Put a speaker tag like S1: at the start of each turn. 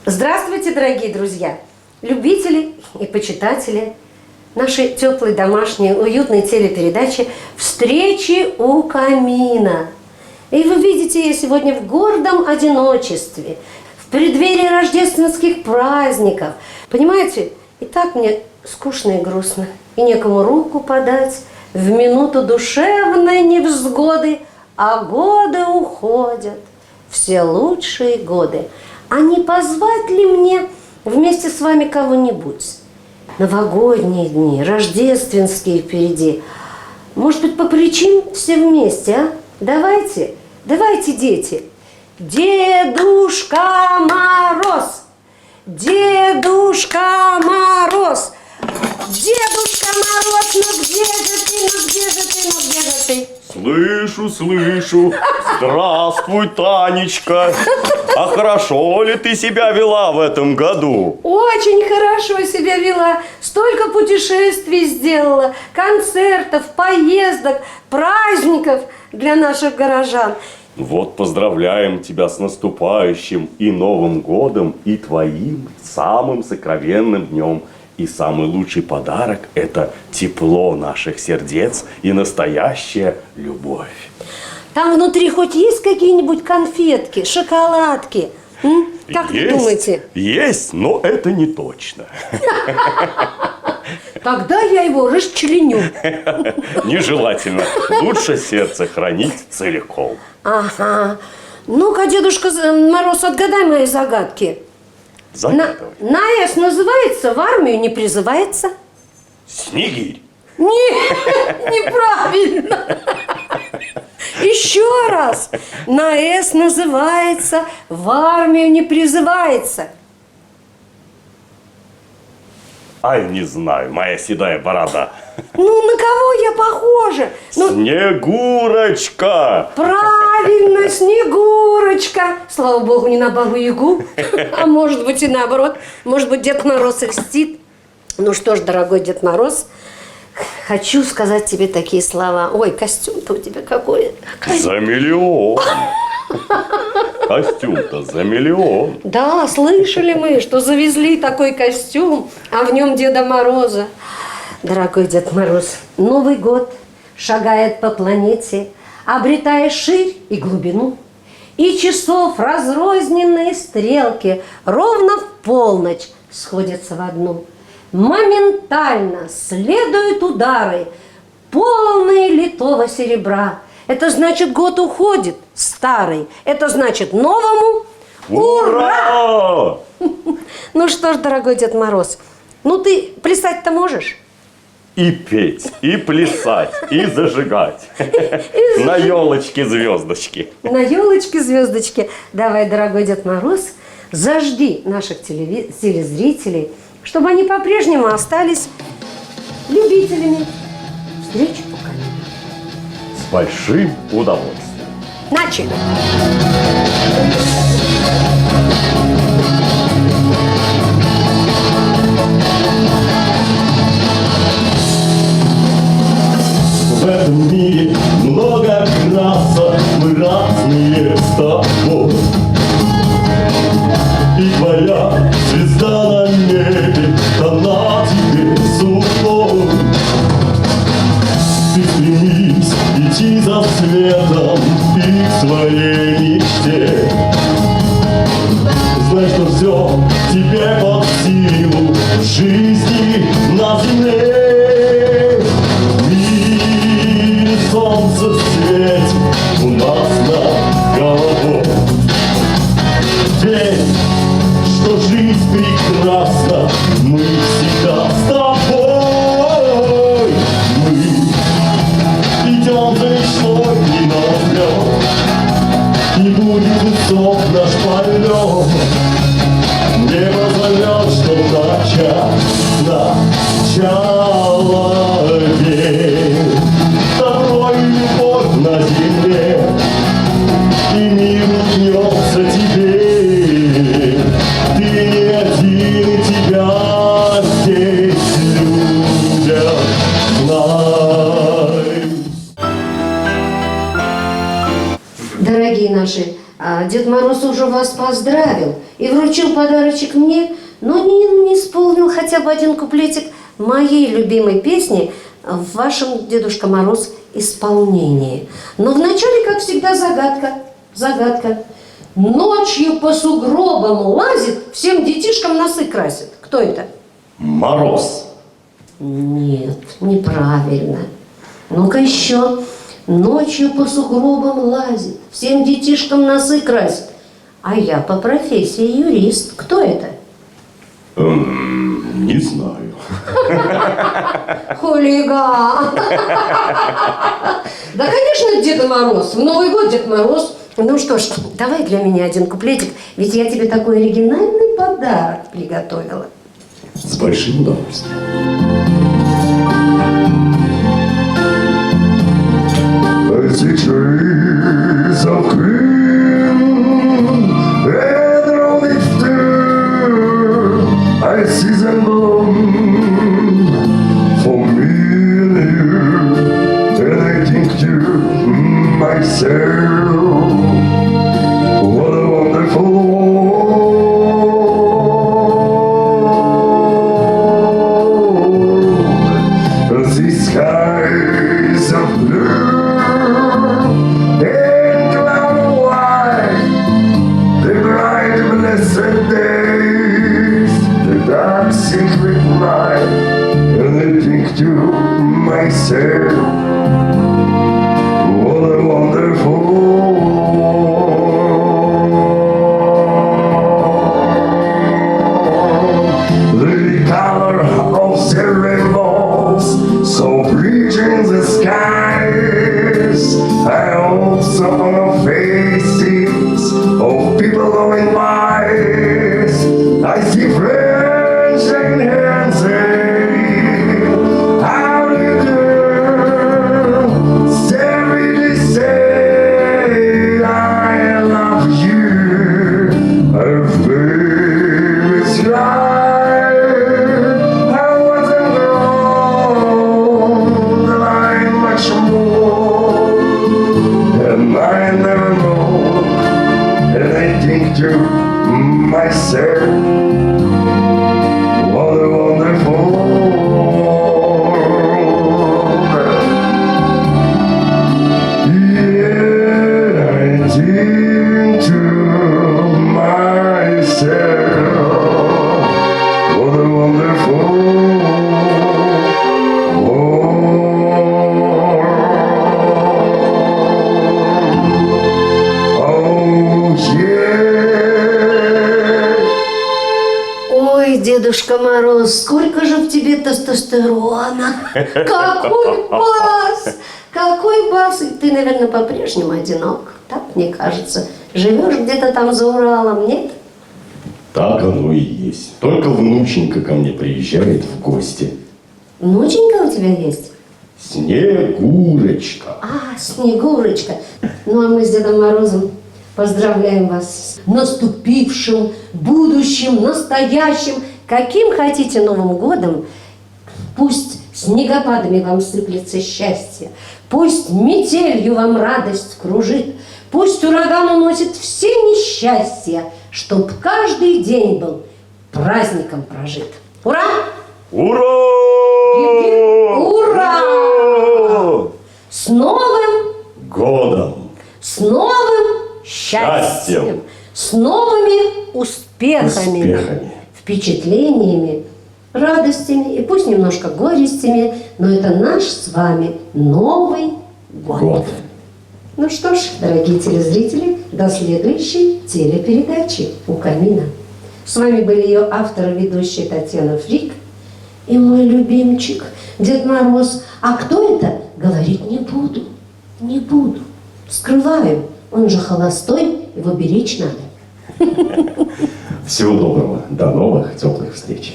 S1: Здравствуйте, дорогие друзья, любители и почитатели нашей теплой, домашней, уютной телепередачи «Встречи у камина». И вы видите, я сегодня в гордом одиночестве, в преддверии рождественских праздников. Понимаете, и так мне скучно и грустно, и некому руку подать в минуту душевной невзгоды, а годы уходят, все лучшие годы. А не позвать ли мне вместе с вами кого-нибудь? Новогодние дни, рождественские впереди. Может быть, покричим все вместе, а? Давайте, дети. Дедушка Мороз! Дедушка Мороз! Дедушка Мороз, ну где же ты?
S2: Слышу. Здравствуй, Танечка. А хорошо ли ты себя вела в этом году?
S1: Очень хорошо себя вела. Столько путешествий сделала, концертов, поездок, праздников для наших горожан.
S2: Вот поздравляем тебя с наступающим и Новым годом, и твоим самым сокровенным днем. И самый лучший подарок – это тепло наших сердец и настоящая любовь.
S1: Там внутри хоть есть какие-нибудь конфетки, шоколадки? Как вы думаете?
S2: Есть, но это не точно.
S1: Тогда я его расчленю.
S2: Нежелательно. Лучше сердце хранить целиком.
S1: Ага. Ну-ка, Дедушка Мороз, отгадай мои загадки.
S2: Загадывай.
S1: На «С» называется, в армию не призывается.
S2: Снегирь.
S1: Нет, неправильно. Еще раз. На «С» называется, в армию не призывается.
S2: Ай, не знаю, моя седая борода.
S1: Ну, на кого я похожа?
S2: Снегурочка!
S1: Правильно, Снегурочка. Слава богу, не на Бабу-Ягу. А может быть и наоборот. Может быть, Дед Мороз льстит. Ну что ж, дорогой Дед Мороз, хочу сказать тебе такие слова. Ой, костюм-то у тебя какой.
S2: За миллион. Костюм-то за миллион.
S1: Да, слышали мы, что завезли такой костюм, а в нем Деда Мороза. Дорогой Дед Мороз, Новый год шагает по планете, обретая ширь и глубину. И часов разрозненные стрелки ровно в полночь сходятся в одну. Моментально следуют удары, полные литого серебра. Это значит, год уходит старый. Это значит, новому ура! Ну что ж, дорогой Дед Мороз, ну ты плясать-то можешь?
S2: И петь, и плясать, и зажигать. На елочке звездочки.
S1: На елочке звездочки. Давай, дорогой Дед Мороз, зажги наших телезрителей, чтобы они по-прежнему остались любителями встреч у камина.
S2: С большим удовольствием.
S1: Начали!
S2: В этом мире много красок, мы разные с тобой. И твоя звезда на небе, она тебе сухой. Ты стремись идти за светом и к своей мечте. Знай, что все тебе под силу жизни на земле. Солнце светит у нас над головой. Верь, что жизнь прекрасна, мы всегда с тобой. Мы идем за мечтой и наперед, и будет высок наш полет. Небо зовет, что начало век. Любовь на земле, и мир улыбнется тебе. Ты не один, и тебя здесь любят, знай.
S1: Дорогие наши, Дед Мороз уже вас поздравил. и вручил подарочек мне, но не исполнил хотя бы один куплетик моей любимой песни в вашем, Дедушка Мороз, исполнении. Но вначале, как всегда, загадка. Ночью по сугробам лазит, всем детишкам носы красит. Кто это?
S2: Мороз.
S1: Нет, неправильно. Ну-ка еще. Ночью по сугробам лазит, всем детишкам носы красит. А я по профессии юрист. Кто это?
S2: Не знаю.
S1: Хулиган! Да, конечно, Дед Мороз. В Новый год Дед Мороз. Ну что ж, давай для меня один куплетик, ведь я тебе такой оригинальный подарок приготовила.
S2: С большим удовольствием.
S3: As the trees of green and all its dew, I see them bloom for me and you, and I think to myself, what a wonderful world. The skies of blue and cloud of white, the bright blessed days, the dark secret night, and I think to myself, what a wonderful world. The color of the rainbows, so rich in the skies, I also on the faces of people going by. I see friends shaking hands saying, how do you do? Steadily say, I love you. Our baby's right. I wasn't grown, that I'm much more, and I never know, and I think to myself, what a wonderful world. Yeah, I think to myself, what a wonderful world. Oh yeah.
S1: Ой, Дедушка Мороз, сколько же в тебе тестостерона! Какой бас! Какой бас! И ты, наверное, по-прежнему одинок. Так мне кажется. Живешь где-то там за Уралом, нет?
S2: Так оно и есть. Только внученька ко мне приезжает в гости.
S1: Внученька у тебя есть?
S2: Снегурочка.
S1: А, Снегурочка. Ну, а мы с Дедом Морозом поздравляем вас с наступившим, будущим, настоящим, каким хотите Новым годом. Пусть снегопадами вам сыплется счастье, пусть метелью вам радость кружит, пусть ураган уносит все несчастья, чтоб каждый день был праздником прожит. Ура!
S2: Ура!
S1: Ура! С Новым
S2: Годом!
S1: С новым счастьем, с новыми успехами, впечатлениями, радостями и пусть немножко горестями, но это наш с вами Новый год. Ну что ж, дорогие телезрители, до следующей телепередачи «У камина». С вами были ее автор и ведущая Татьяна Фрик и мой любимчик Дед Мороз. А кто это, говорить не буду, не буду. Скрываю, он же холостой, его беречь надо.
S2: Всего доброго, до новых теплых встреч.